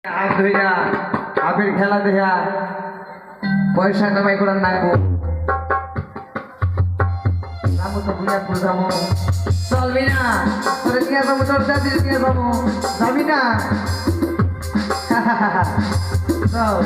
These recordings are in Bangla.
হাত ধইরা আবির খেলা দেখা পয়সা কামাই করার নাগবো যাবো তো বুনিয়াদপুর যাবো চলবি না তোরে নিয়ে যাবো তোর দাদির নিয়ে যাবো যাবি না চল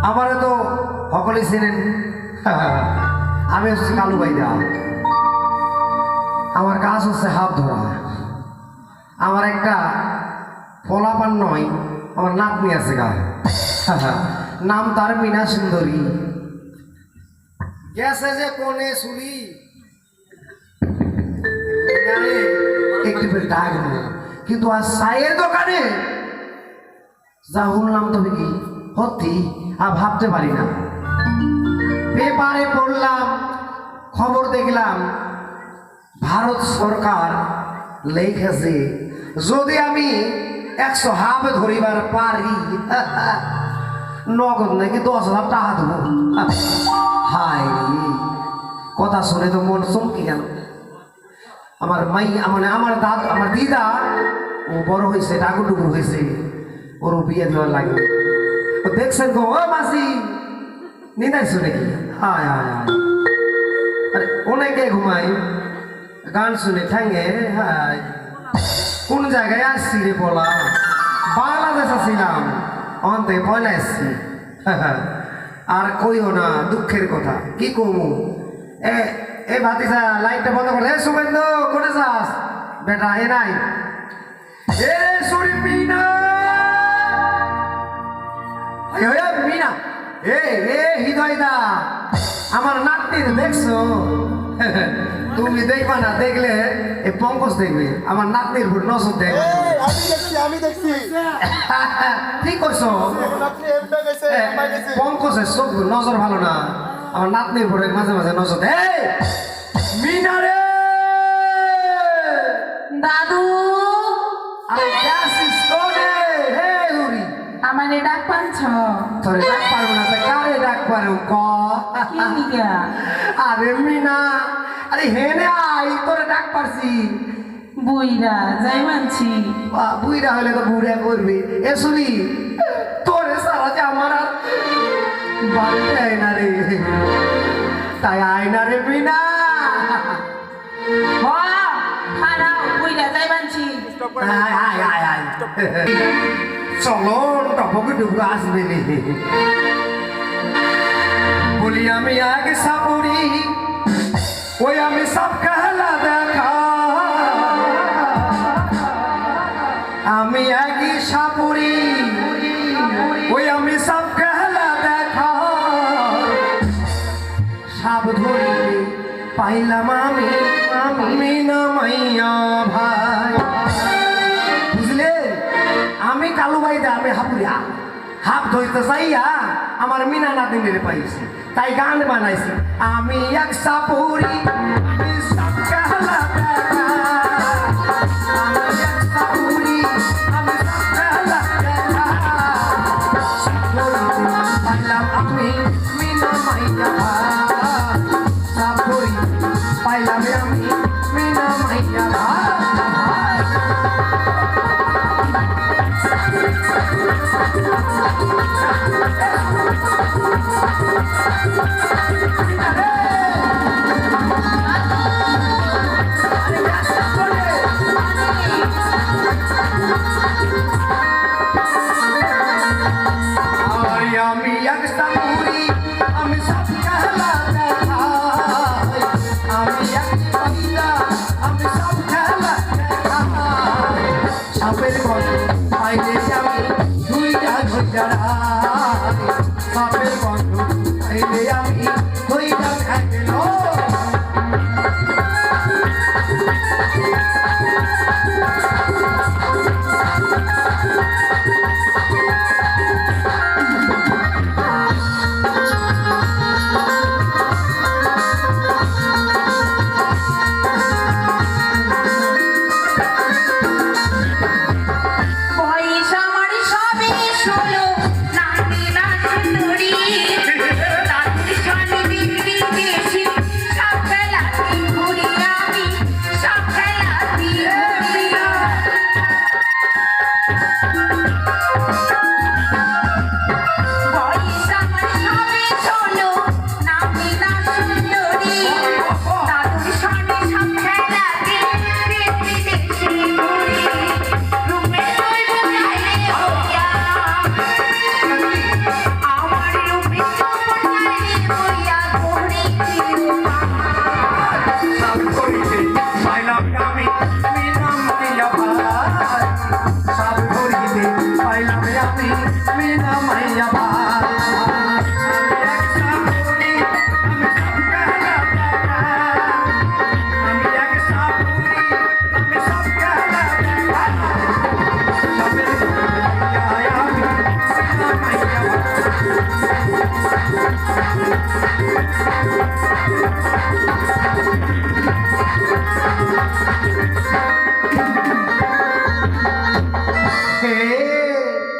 আমারে তো সকলে চিনেন আমি হচ্ছে কালু ভাইদা। আমার কাজ হচ্ছে হাত ধরা। আমার একটা ফলাপান নয়, আমার নাতনি আছে গা নাম তার মিনা সুন্দরী। গেছে যে কোনে শুনি একটু ডাক কিন্তু আর চায়ের দোকানে যা শুনলাম তবে কি সত্যি আর ভাবতে পারি না। পেপারে পড়লাম, খবর দেখলাম ভারত সরকার লেখেছে যদি আমি 100 হাফ ধরিবার পারি নগদ নাকি 10,000 টাকা দেবো। হায় কথা শুনে তো মন চমকে গেল। আমার মাই মানে আমার দাদু আমার দিদা ও বড় হয়েছে, ডাকুডুকু হয়েছে, ওর বিয়ে দেওয়ার লাগে। ও দেখছেন গো ও মাসি নিদাইছো নাকি? হায় হায় হায়, আরে অনেকে ঘুমাই গান শুনে ঠ্যাঙ্গে। হায় কোন জায়গায় আসছি রে বলা? বাংলাদেশ আসছিলাম, অন্তে পয়লা এসছি। আর কইও না দুঃখের কথা, কি কমু। এ ভাতিজা লাইটটা বন্ধ করে। শুভেন্দু কোনে যাস বেটা? এ নাই এ সরি মিনা মিনা এ এ হৃদয়দা আমার নাতনির দেখছো? তুমি দেখবা না, দেখলে এ পঙ্কজ দেখবে আমার নাতনির উপর নজর দেখবে। আমি দেখছি ঠিক করছো। পঙ্কজের চোখ নজর ভালো না, আমার নাতনির উপরে মাঝে মাঝে নজর দেয়। মিনা রে দাদু আমার ডাক পাচ্ছ? তোরে ডাক পারবো না তো কারে ডাক পারো ক? আরে মিনা, আরে হেনে আই, তোরে ডাক পারছি। বুইরা যাই মানছি। বুইরা হলে তো বুড়া করবি। এ শুনি তোরে সারা যে আমার আর বাড়িতে আয়না রে, তাই আয়না রে মিনা। চলো টপকে ডুবো আসবে বলি আমি আগে সাপুরি ওই আমি সব খেলা দেখা। আমি আগে সাপুরি ওই আমি সব খেলা দেখা। সাপ ধরি পাইলাম আমি আমি না মাইয়া ভাই। বুঝলে আমি কালু ভাইদা, আমি হাপুরিয়া হাফ ধরতে চাইয়া আমার মিনা নাতিনে পাইছি, তাই গান বানাইছি। আমি এক সাপুরি আমি সব খেলা দেখা। আমি এক সাপুরি আমি সব খেলা দেখা। পাইলাম আমি মিনা মাইয়া ভাই। সাপুরি পাইলাম আমি মিনা মাইয়া ভাই। আমি এক সাপুরি আমি সব খেলা দেখা। আমি এক কবিতা আমি সব খেলা দেখা। সাপের গন্ধ পাইলে আমি দুইটা ধৈর্য। সাপের গন্ধ পাইলে আমি দুইটা খাইল। সবে শোনো নামি না সুন্দরী দাদুর সনে দেখতে বেশি সব খেলাতে ঘুরি আমি সব খেলাতে ঘুরি বয়স আমার সবে শোনো নামি না সুন্দরী দাদুর সনে সব খেলাতে দেখতে বেশি ঘুরি রূপে তুই বোঝাইলে হইয়া আমার রূপে তুই বোঝাইলে হইয়া ঘুরি রূপা সব করিতে পাইলাম আমি মিনাম মাইয়া ভাই সব করিতে পাইলাম আমি মিনাম মাইয়া ভাই আমি এক সাপুরি আমি সব কালা সবে আমি মিনাম মাইয়া ভাই হে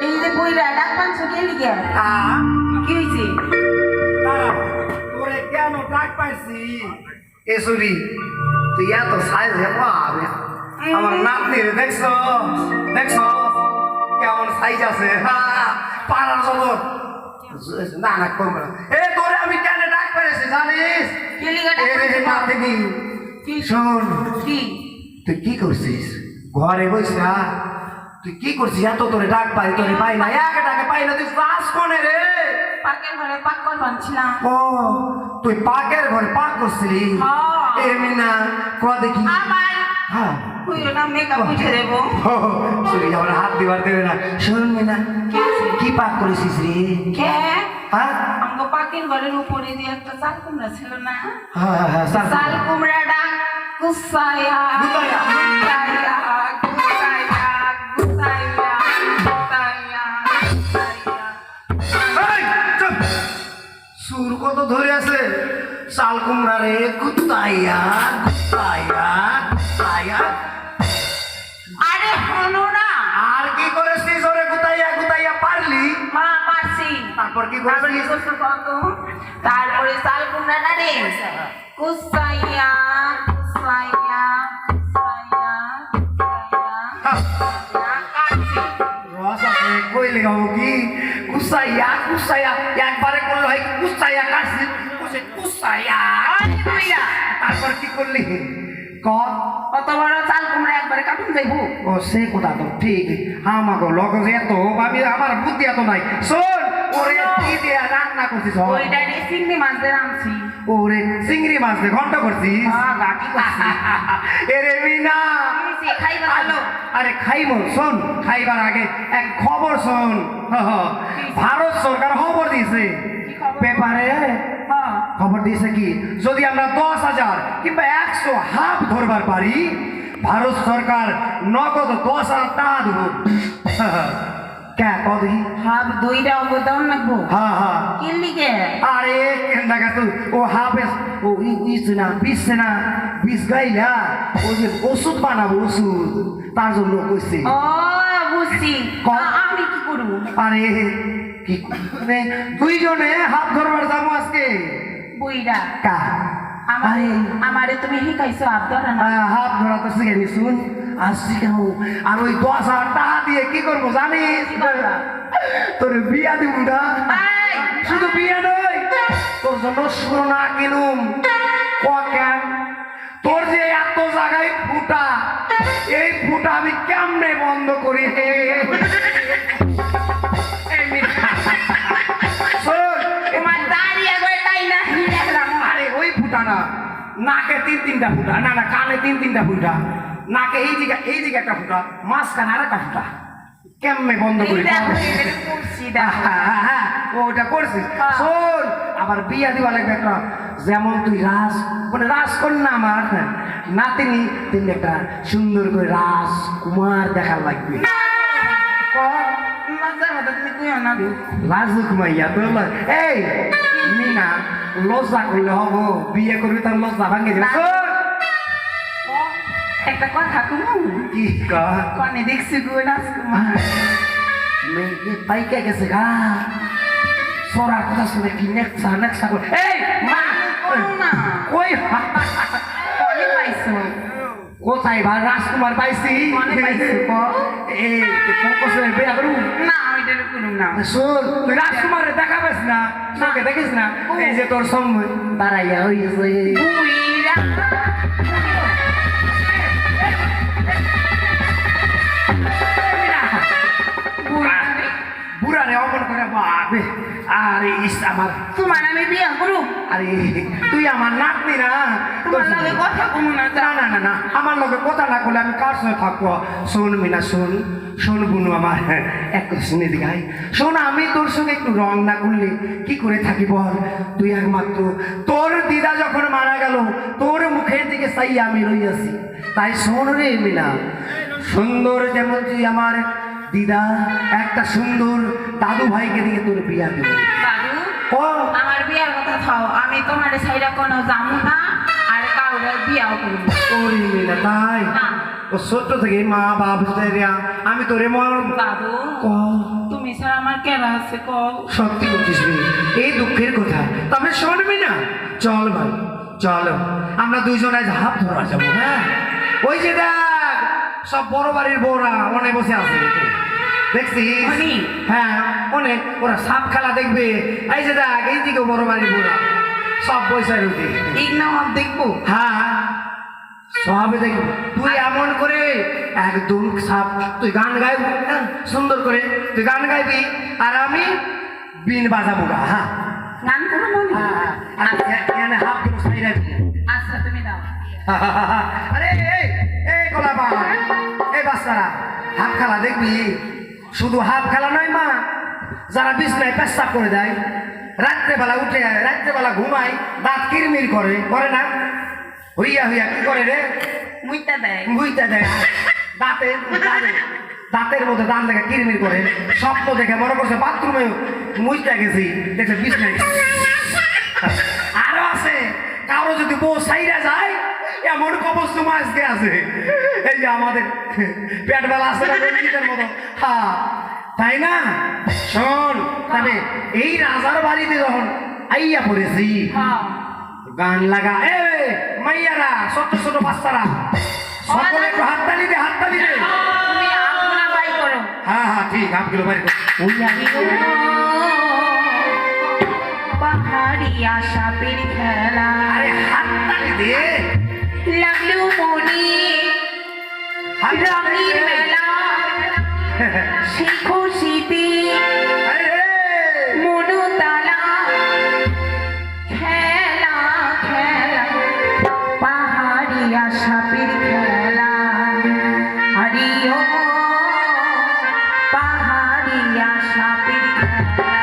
এই যে বইরা ডাক পাঁচ কে লিগে কি হইছে তোরে কেন ডাক পাইছি এসুরি তুই এত সাইজ হে পাবে আমার নাতনি দেখছো দেখছো কেমন সাইজ আছে পাড়ার সবর না না কম না এ তোরে আমি কেন ডাক পাইছি জানিস কে লিগে ডাক এ রে নাতনি কি শোন কি তুই কি করছিস ঘরে বসে না তুই কি করছিস এত তোরে ডাক পাই তোরে পাই না এক ডাকে পাই না তুই ক্লাস কোনে রে পাকের ঘরে পাক করবানছিলাম ও তুই পাকের ঘরে পাক করছিলি হ্যাঁ। এমনি না ক দেখি আমার হ্যাঁ কইরো না মেকআপ উঠে দেব শুনি আমার হাত দিবার দেবে না শুনবি না কি পাক করেছিস রে কে হ্যাঁ আমগো পাকের ঘরের উপরে দিয়ে একটা চাল কুমড়া ছিল না হ্যাঁ হ্যাঁ চাল কুমড়াটা কুসায়া গুতায়া। গুতায়া গুতায়া গুতায়া গুতায়া গুতায়া এই, চুপ। সুর কত ধরে আছে শাল কুমড়া রে কুতাইয়া কুতাইয়া কুতাইয়া আরে হলো না আর কি করেছিস ওরে গুতাইয়া গুতাইয়া পারলি মা পারছি তারপর কি তারপরে কি করেছিস করছো কত তারপরে চাল কুমড়াটা রে কুসাইয়া কুসাইয়া কুসাইয়া কুসাইয়া কাটছি রস আছে কইলে গাও কি কুসাইয়া কুসাইয়া একবারে করলো হয় কুসাইয়া কাটছি কুসে কুসাইয়া কইরা তারপর কি করলি কর কত বড় চাল কুমড়া একবারে কাটুন যাইবো ও সে কথা তো ঠিক আমাকে লগ এত আমি আমার বুদ্ধি এত নাই শোন ওরে কি দিয়ে রান্না করছিস ওইটা রে চিংড়ি মাছ দিয়ে রাঁধছি ওরে চিংড়ি মাছ দিয়ে ঘন্টা করছিস গাটি করছি এরে মিনা সে খাইবা ভালো আরে খাইব শোন খাইবার আগে এক খবর শোন ভারত সরকার খবর দিয়েছে কি খবর? পেপারে হ্যাঁ খবর দিয়েছে কি যদি আমরা 10,000 কিংবা 100 হাফ ধরবার পারি ভারত সরকার নগদ 10,000 টাকা দেব কে কদি হাফ দুইটা অবদান লাগবো হ্যাঁ হ্যাঁ কি লিগে আরে কেন্দা গাছ ও হাফে ও ইস না বিষ গাইলা ও যে ওষুধ বানাবো ওষুধ তার জন্য কইছি ও বুঝছি আমি কি করব আরে কি মানে দুইজনে হাত ধরবার যাবো আজকে বইরা কা আমারে আমারে তুমি শিখাইছো হাত ধরা না হাত ধরা তো শিখে নি শুন আর শিখাবো আর ওই 10,000 টাকা দিয়ে কি করবো জানিস কি করবা? তোর বিয়া দিব না এই, শুধু বিয়ে নয় তোর জন্য সোনা কিনুম কেন তোর যে এত জায়গায় ফুটা এই ফুটা আমি কেমনে বন্ধ করি হে শোন, তোমার দাঁড়িয়ে গইটাই না দেখলাম আরে ওই ফুটা না নাকে 3-3টা ফুটা না না কানে 3-3টা ফুটা নাকে এই দিকে একটা ফুটা মাঝখানে আর একটা ফুটা কেমনে বন্ধ করি করছি হ্যাঁ, ওটা করছিস শোন আবার বিয়া দিবা লাগবে একটা যেমন তুই রাজ মানে রাজকন্যা আমার নাতিনি তিনি একটা সুন্দর করে রাজকুমার দেখার লাগবে লজ্জার মতো তুমি কইও না রাজকুমাইয়া তোর এই মিনা লজ্জা করলে হব বিয়ে করবি তার লজ্জা ভাঙে যাবে শোন, একটা কথা কমু কি কর কনে দেখছি গো রাজকুমার মেয়ে পাইকে গেছে গা সরার কথা শুনে কি নেকসা নেকসা করে এই মা করো না কই কলে পাইছো কোথায় ভাই রাজকুমার পাইছি কলে পাইছো কো এই পঙ্কজের বিয়া করু না ওইটা করুম না শোন তুই রাজকুমারে দেখা পাস না তোকে দেখিস না এই যে তোর সঙ্গে দাঁড়াইয়া হইছে বুইরা বুড়া রে অমন করে বাপে আরে ইস আমার তোমার আমি বিয়া করুম আরে তুই আমার নাতনি না তোমার লগে কথা কমু না না না না না আমার লগে কথা না করলে আমি কার সঙ্গে থাকবো শোন মিনা শোন শোন বুনু আমার একটু শুনে দিঘাই শোন আমি তোর সঙ্গে একটু রং না করলে কি করে থাকি বল তুই একমাত্র তোর দিদা যখন মারা গেল তোর মুখের দিকে চাই আমি রইয়াছি তাই শোন রে মিনা সুন্দর যেমন তুই আমার দিদা একটা সুন্দর দাদু ভাইকে দিয়ে তোর বিয়া দেব দাদু ও আমার বিয়ার কথা থাও আমি তোমার সাইডা কোনো যামু না আর কাউরে বিয়াও করব ওরে মিনা তাই না ও ছোট্ট থেকে মা বাপ আমি তোরে মর দাদু তুমি স্যার আমার কেনা আছে কও সত্যি বলছিস রে এই দুঃখের কথা তবে শুনবি না চল ভাই চলো আমরা দুইজন আজ হাত ধরা যাবো হ্যাঁ ওই যে দেখ সব বড় বাড়ির বউরা অনেক বসে আছে দেখছিস অনেক? হ্যাঁ অনেক ওরা সাপ খেলা দেখবে এই যে দেখ এই দিকে বড় বাড়ির বউরা সব পয়সা রুটি এই নাও দেখবো হ্যাঁ সবে দেখবো তুই এমন করে একদম সাপ তুই গান গাইব হ্যাঁ সুন্দর করে তুই গান গাইবি আর আমি বিন বাজাবো গা হ্যাঁ গান করো মনে আর এখানে হাফ কিলো সাই রাখবি আচ্ছা তুমি দাও আরে এই গোলাপা এই বাচ্চারা হাফ খেলা দেখবি শুধু হাফ খেলা নয় মা যারা বিছনায় পেশাব করে দেয় রাত্রেবেলা উঠে রাত্রেবেলা ঘুমায় দাঁত কিরমির করে করে না হইয়া হইয়া কি করে রে মুইটা দেয় বুঝতে দেয় দাঁতের মধ্যে দাঁত দেখে কিরমির করে স্বপ্ন দেখে মনে করছে বাথরুমে মুইটা গেছি দেখছে বিছনায় আরো আছে কারো যদি বউ সাইরা যায় এমন কবচ তোমার আজকে আছে এই যে আমাদের পেট বেলা আছে না রঞ্জিতের মতো হ্যাঁ তাই না শোন তবে এই রাজার বাড়িতে যখন আইয়া পড়েছি হ্যাঁ গান লাগা এ মাইয়ারা ছোট ছোট বাচ্চারা সকলে একটু হাততালি দে হাততালি দে তুমি আপনা বাই করো হ্যাঁ হ্যাঁ ঠিক আপগুলো বাড়ি ওই আমি পাহাড়িয়া সাপের খেলা আরে হাততালি দে লাগলো মনে রঙের মেলা সেই খুশিতে মনোতালা খেলা খেলা পাহাড়িয়া সাপের খেলা হরিও পাহাড়িয়া সাপের খেলা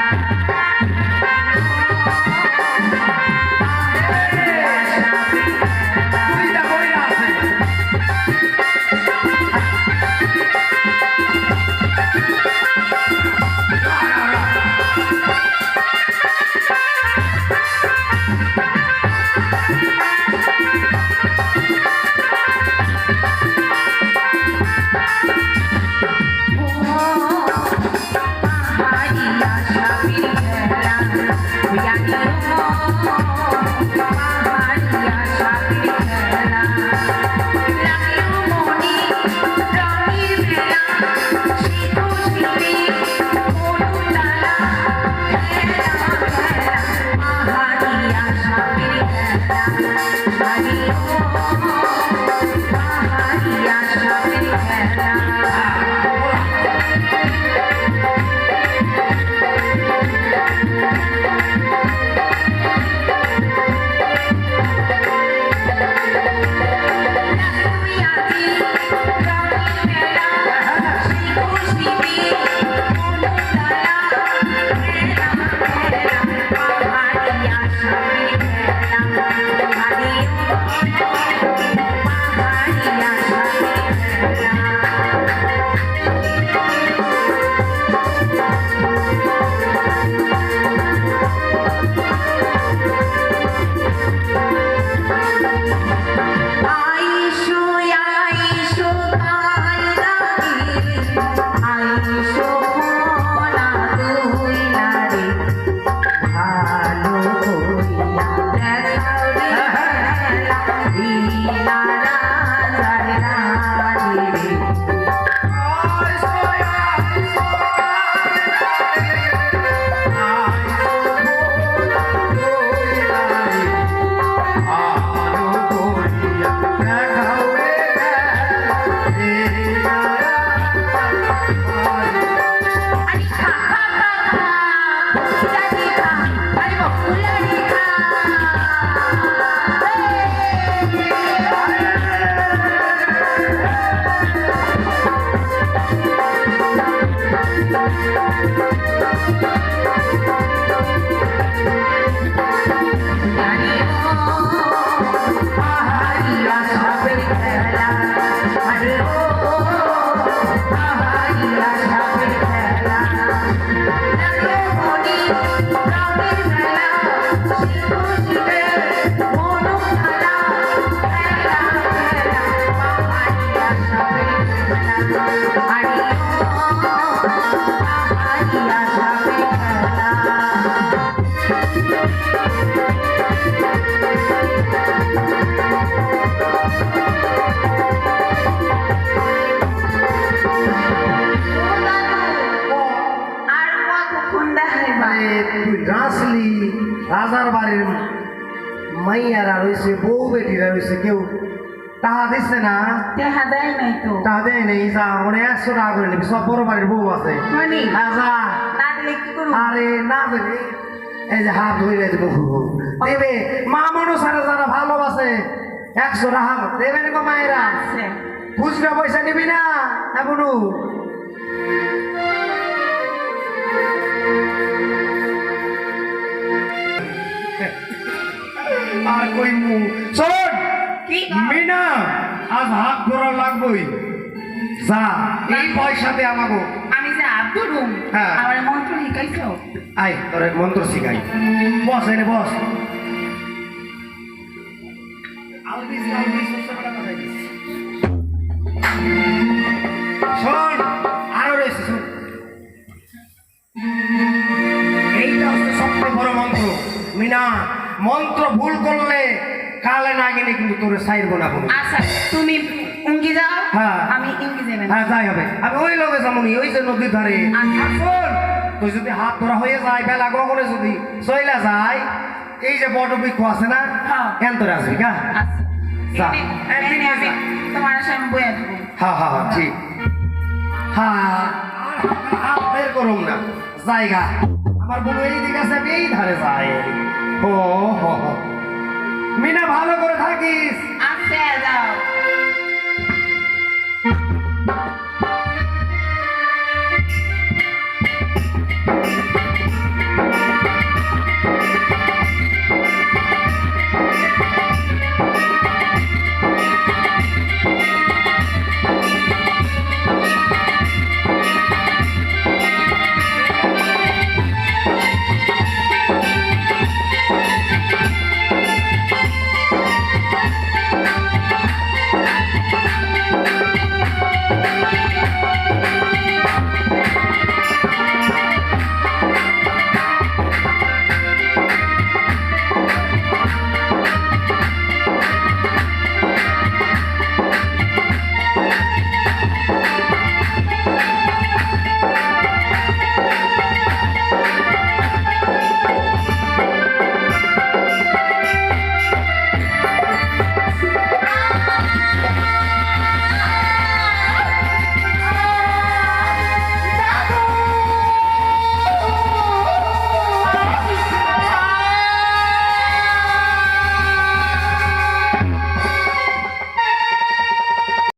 আর কতক্ষণ দেখাইবা তুই রাসলি রাজার বাড়ির মাইয়ারা রয়েছে বউ বেটিরা রয়েছে কেউ টাকা দিচ্ছে না দেখা দেয় নাই তো টাকা দেয় নেই যা মানে 100 টাকা করে নিবি সব বড় বাড়ির বউ আছে মানে হ্যাঁ, যা না দিলে কি করবো আরে না দেবে এই যে হাত ধরে দেবো দেবে মা মানুষ আর যারা ভালোবাসে 100 টাকা দেবে না গো মায়েরা আছে খুচরা পয়সা নিবি না এমন আর কই মু শোন কি মিনা আজ হাত ধরা লাগবই যা এই পয়সাতে আমাগো আমি যে আব্দুর রুম হ্যাঁ। আমার মন্ত্র শিখাইছো আয় তোর মন্ত্র শিখাই বস এনে বস আলবিস আলবিস সবসময় কথাই দিস শোন আরো রয়েছে শোন এইটা হচ্ছে সবচেয়ে বড় মন্ত্র মিনা মন্ত্র ভুল করলে কালে না গেলে কিন্তু তোর সাইড গোনা করবে আচ্ছা তুমি উঙ্গি যাও হ্যাঁ। আমি ইঙ্গি যাবেন হ্যাঁ যাই হবে আমি ওই লোকে যেমন ওই যে নদীর ধারে আচ্ছা। আর শোন তুই যদি হাত ধরা হয়ে যায় বেলা গগনে যদি চইলা যায় এই যে বড় বৃক্ষ আছে না হ্যাঁ। কেন তোর আসবি কা আচ্ছা যা। এনে আমি তোমার সামনে বইয়া থাকবো হ্যাঁ হ্যাঁ হ্যাঁ ঠিক হ্যাঁ আর বের করুম না জায়গা আমার বউ এই দিকে আছে আমি এই ধারে যাই ও হো হো। মিনা ভালো করে থাকিস আচ্ছা যাও